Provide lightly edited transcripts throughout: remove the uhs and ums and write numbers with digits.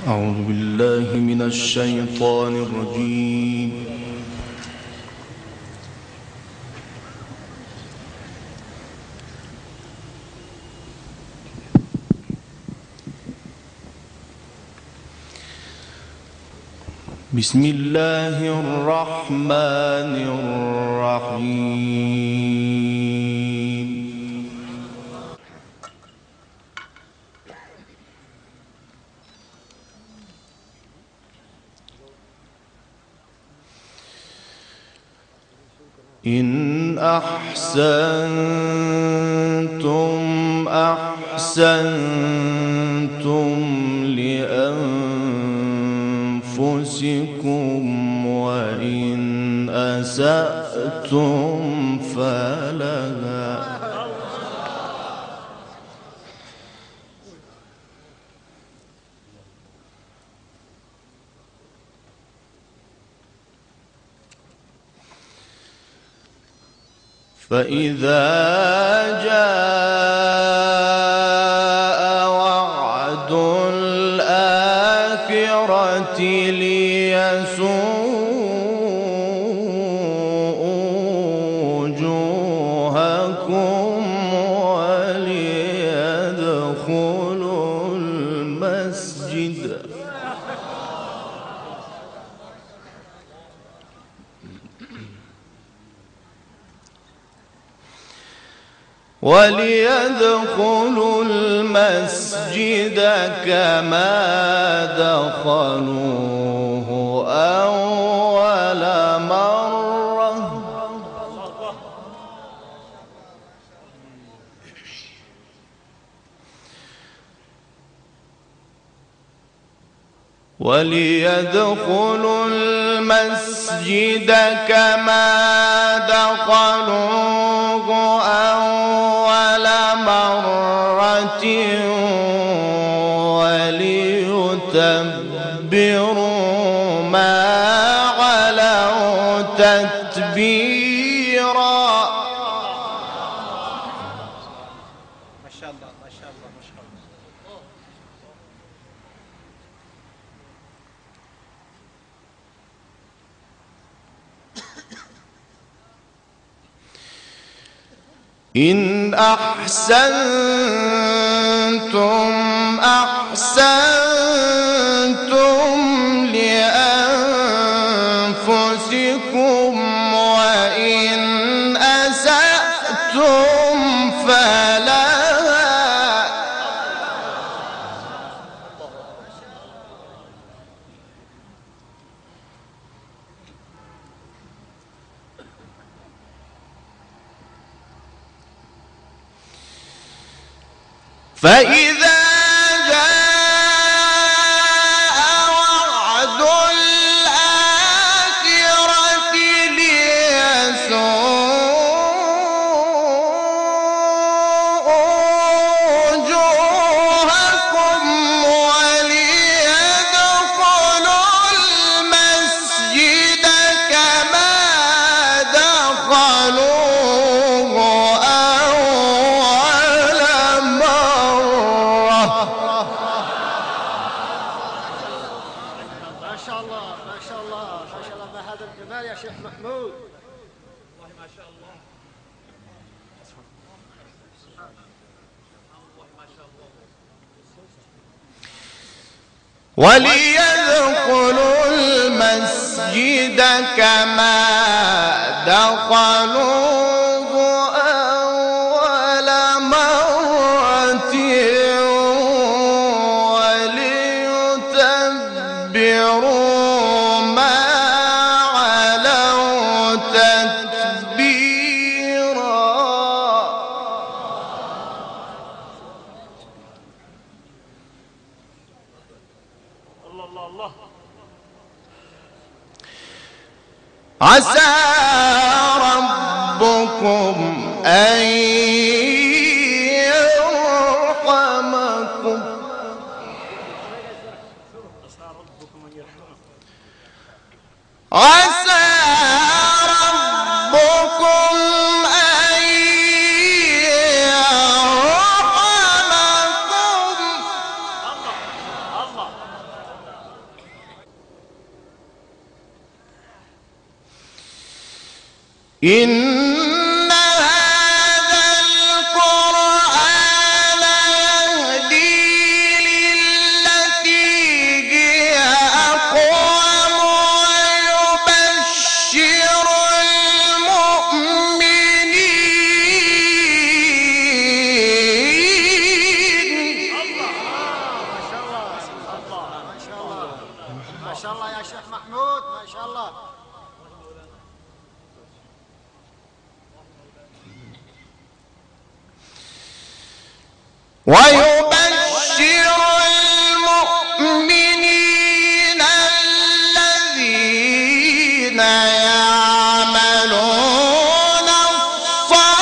أعوذ بالله من الشيطان الرجيم. بسم الله الرحمن الرحيم. إن أحسنتم أحسنتم لأنفسكم وإن أسأتم فلها. فإذا جاء وعد الآخرة ليسوءوا وجوهكم وليدخلوا المسجد كما دخلوه أول مرة وليدخلوا المسجد كما دخلوه أول مرة وليتبروا ما علوا تتبيرا. ما شاء الله ما شاء الله ما شاء الله. إن أحسنتم أحسنتم لأنفسكم وإن أسأتم فلها. فإذا جاء وعد الآخرة ليسوءوا وجوهكم وليدخلوا المسجد كما دخلوه أول مرة. ما شاء الله ما شاء الله ما شاء الله. ما هذا الجمال يا شيخ محمود. والله ما شاء الله. وليدخلوا المسجد كما دخلوه أول مرة وليتبروا ما علوا تتبيرا. الله الله الله. عسى ربكم أن يرحمكم. عسى ربكم أن يرحمكم إن هذا القرآن يهدي للتي هي أقوم ويبشر المؤمنين. ما شاء الله يا شيخ محمود، ما شاء الله. ويبشر المؤمنين الذين يعملون الصالحات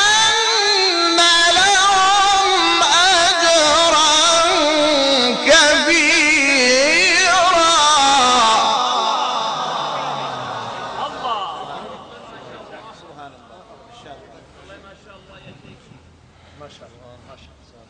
أن لهم أجرا كبيرا. ما شاء الله ما شاء الله.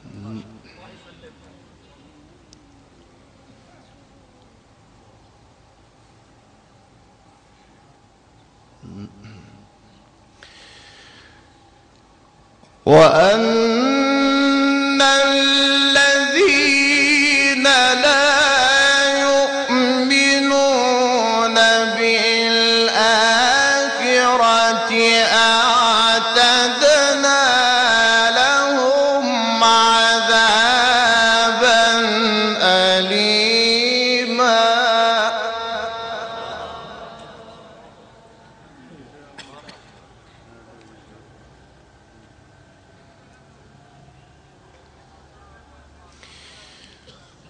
وأن الذين لا يؤمنون بالآخرة أعتدنا لهم عذابا أليما.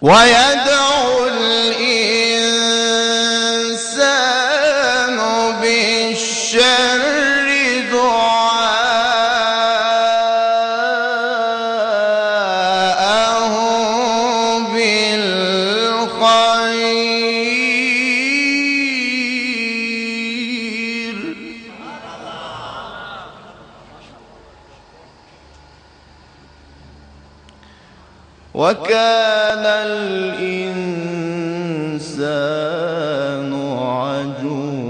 ويدعو الإنسان بالشر دعاءه بالخير. وكان الإنسان عجولا.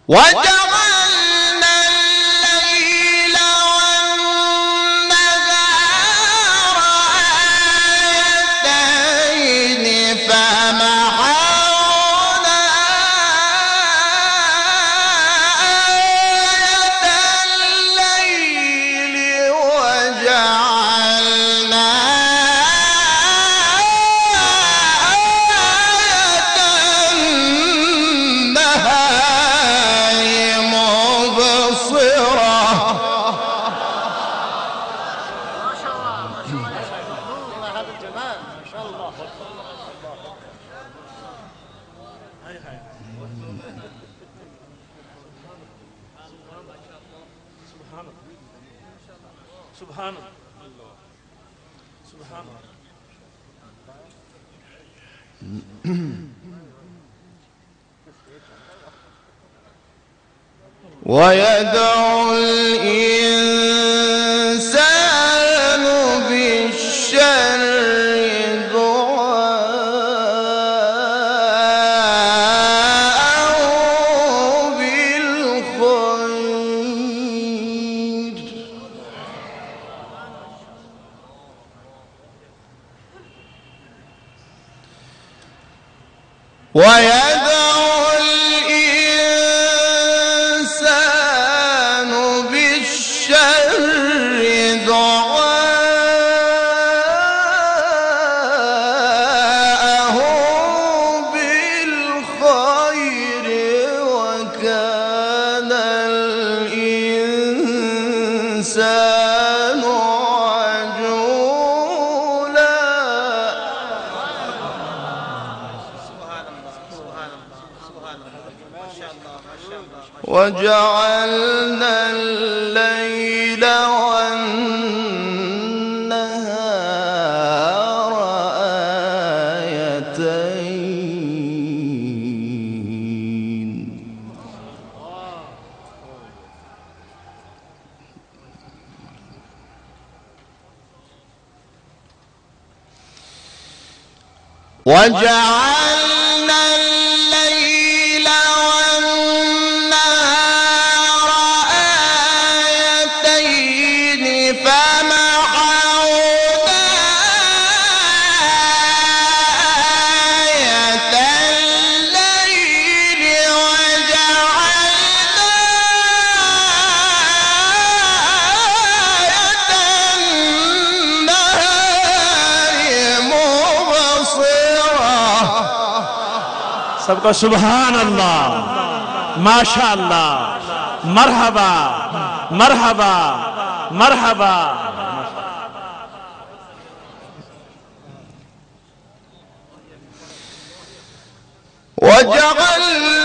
وجعلنا الليل والنهار آيتين فمحونا آية الليل وجعلنا آية النهار مبصرة. ما شاء الله ما شاء الله يا شيخ محمود، ما هذا الجمال، ما شاء الله. سبحان الله سبحان الله. ويدعو الإنسان بالشر دعاءه بالخير. ويدعو الإنسان بالشر دعاءه بالخير. وكان الإنسان عجولا. وجعلنا الليل والنهار آيتين وجعلنا الليل والنهار آيتين فمحونا آية الليل وجعلنا آية النهار مبصرة. सबको सुभान अल्लाह, माशा अल्लाह, मरहबा मरहबा मरहबा। وجعلنا